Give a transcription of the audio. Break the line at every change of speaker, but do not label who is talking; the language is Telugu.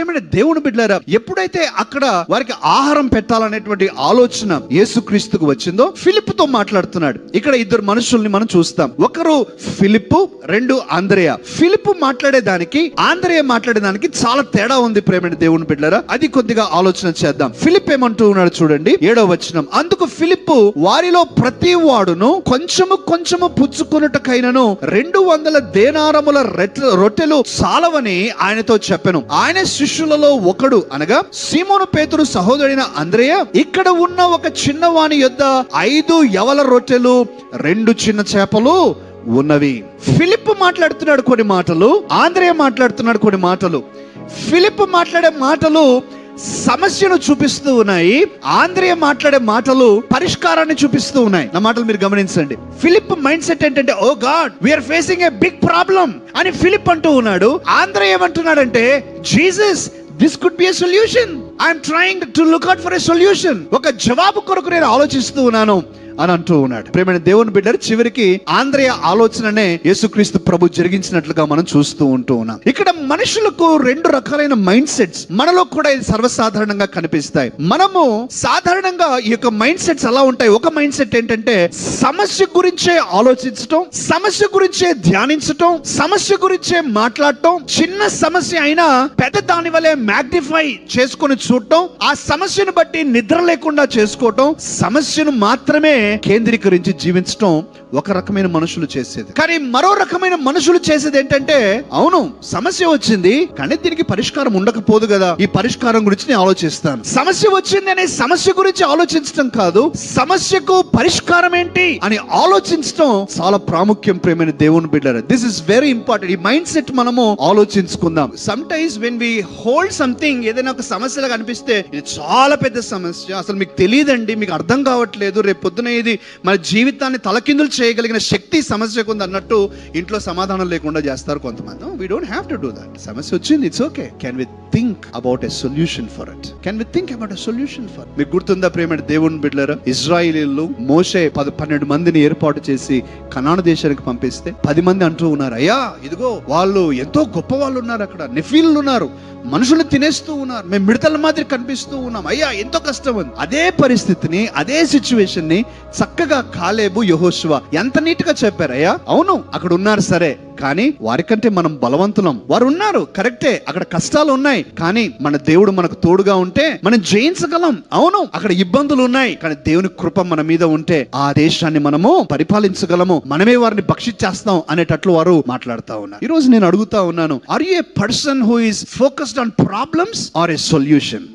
ప్రేమైన దేవుని బిడ్డలారా, ఎప్పుడైతే అక్కడ వారికి ఆహారం పెట్టాలనేటువంటి ఆలోచన యేసుక్రీస్తుకు వచ్చిందో ఫిలిప్పుతో మాట్లాడుతున్నాడు. ఇక్కడ ఇద్దరు మనుషుల్ని మనం చూస్తాం. ఒకరు ఫిలిప్పు, రెండు ఆంద్రేయ. ఫిలిప్పు మాట్లాడేదానికి ఆంద్రేయ మాట్లాడేదానికి చాలా తేడా ఉంది ప్రేమైన దేవుని బిడ్డలారా. అది కొద్దిగా ఆలోచన చేద్దాం. ఫిలిప్ ఏమంటూ ఉన్నాడు చూడండి, 7వ వచనం. అందుకు ఫిలిప్పు, వారిలో ప్రతి వాడును కొంచెము కొంచెము పుచ్చుకొనుటకైనను 200 దేనారముల రొట్టెలు చాలవని ఆయనతో చెప్పెను. ఆయన శిష్యులలో ఒకడు అనగా సీమోను పేతురు సహోదరుడైన ఆంద్రేయ, ఇక్కడ ఉన్న ఒక చిన్నవాని యొద్ద 5 యవల రొట్టెలు 2 చిన్న చేపలు ఉన్నవి. ఫిలిప్ మాట్లాడుతున్నాడు కొన్ని మాటలు, ఆంద్రేయ మాట్లాడుతున్నాడు కొన్ని మాటలు. ఫిలిప్ మాట్లాడే మాటలు సమస్యను చూపిస్తూ ఉన్నాయి, ఆంద్రేయ మాట్లాడే మాటలు పరిష్కారాన్ని చూపిస్తూ ఉన్నాయి. నా మాటలు మీరు గమనించండి. ఫిలిప్ మైండ్ సెట్ ఏంటంటే, oh God, we're facing a big problem అని ఫిలిప్ అంటూ ఉన్నాడు. ఆంద్రేయ ఏమంటున్నాడంటే, Jesus, this could be a solution. I'm trying to look out for a solution. ఒక జవాబు కొరకు నేను ఆలోచిస్తూ ఉన్నాను అని అంటూ ఉన్నాడు. ప్రేమైన దేవుని బిడ్డలు, చివరికి ఆంద్రేయ ఆలోచననే యేసుక్రీస్తు ప్రభు జరిగించినట్లుగా మనం చూస్తూ ఉంటూ ఉన్నాం. ఇక్కడ మనుషులకు 2 రకాలైన మైండ్ సెట్స్ మనలో కూడా ఇది సర్వసాధారణంగా కనిపిస్తాయి. మనము సాధారణంగా ఈ యొక్క మైండ్ సెట్స్ ఎలా ఉంటాయి? ఒక మైండ్ సెట్ ఏంటంటే సమస్య గురించే ఆలోచించటం, సమస్య గురించే ధ్యానించటం, సమస్య గురించే మాట్లాడటం. చిన్న సమస్య అయినా పెద్ద దాని వలె మ్యాగ్నిఫై చేసుకొని చూడటం, ఆ సమస్యను బట్టి నిద్ర లేకుండా చేసుకోవటం, సమస్యను మాత్రమే కేంద్రీకరించి జీవించటం ఒక రకమైన మనుషులు చేసేది. కానీ మరో రకమైన మనుషులు చేసేది ఏంటంటే, అవును సమస్య వచ్చింది కానీ దీనికి పరిష్కారం ఉండకపోదు కదా, ఈ పరిష్కారం గురించి నేను ఆలోచిస్తాను. సమస్య వచ్చింది అనే సమస్య గురించి ఆలోచించడం కాదు, సమస్యకు పరిష్కారం ఏంటి అని ఆలోచించడం చాలా ప్రాముఖ్యం ప్రేమైన దేవుని బిడ్డలారా. This is very important. ఈ మైండ్ సెట్ మనము ఆలోచించుకుందాం. Sometimes when we hold something, ఏదైనా ఒక సమస్యగా అనిపిస్తే ఇది చాలా పెద్ద సమస్య, అసలు మీకు తెలియదండి, మీకు అర్థం కావట్లేదు, రేపు పొద్దున ఇది మన జీవితాన్ని తలకిందులు చేయగలిగిన శక్తి సమస్యకు ఉంది అన్నట్టు ఇంట్లో సమాధానం లేకుండా చేస్తారు కొంతమంది. We don't have to do that. సమస్య వచ్చింది, it's okay. Can we think about a solution for it? Can we think about a solution for it? మీకు గుర్తుందా ప్రేమ దేవుని బిడ్డలారా, ఇజ్రాయేలీయులు మోషే 12 మందిని ఏర్పాటు చేసి కనాను దేశానికి పంపిస్తే 10 మంది అంటూ ఉన్నారు, అయ్యా ఇదిగో వాళ్ళు ఎంతో గొప్ప వాళ్ళు ఉన్నారు, అక్కడ నెఫీలు ఉన్నారు, మనుషులు తినేస్తూ ఉన్నారు, మేము మిడతల మాదిరి కనిపిస్తూ ఉన్నాం, అయ్యా ఎంతో కష్టం ఉంది. అదే పరిస్థితిని, అదే సిచ్యువేషన్ ని చక్కగా కాలేబు, యెహోషువ ఎంత నీట్ గా చెప్పారు. అయ్యా అవును అక్కడ ఉన్నారు సరే, కానీ వారికంటే మనం బలవంతులం. వారు ఉన్నారు కరెక్టే, అక్కడ కష్టాలు ఉన్నాయి, కానీ మన దేవుడు మనకు తోడుగా ఉంటే మనం జయించగలం. అవును అక్కడ ఇబ్బందులు ఉన్నాయి, కానీ దేవుని కృప మన మీద ఉంటే ఆ దేశాన్ని మనము పరిపాలించగలము, మనమే వారిని భక్షించేస్తాం అనేటట్లు వారు మాట్లాడుతూ ఉన్నారు. ఈ రోజు నేను అడుగుతా ఉన్నాను, are you a person who is focused on problems or a solution?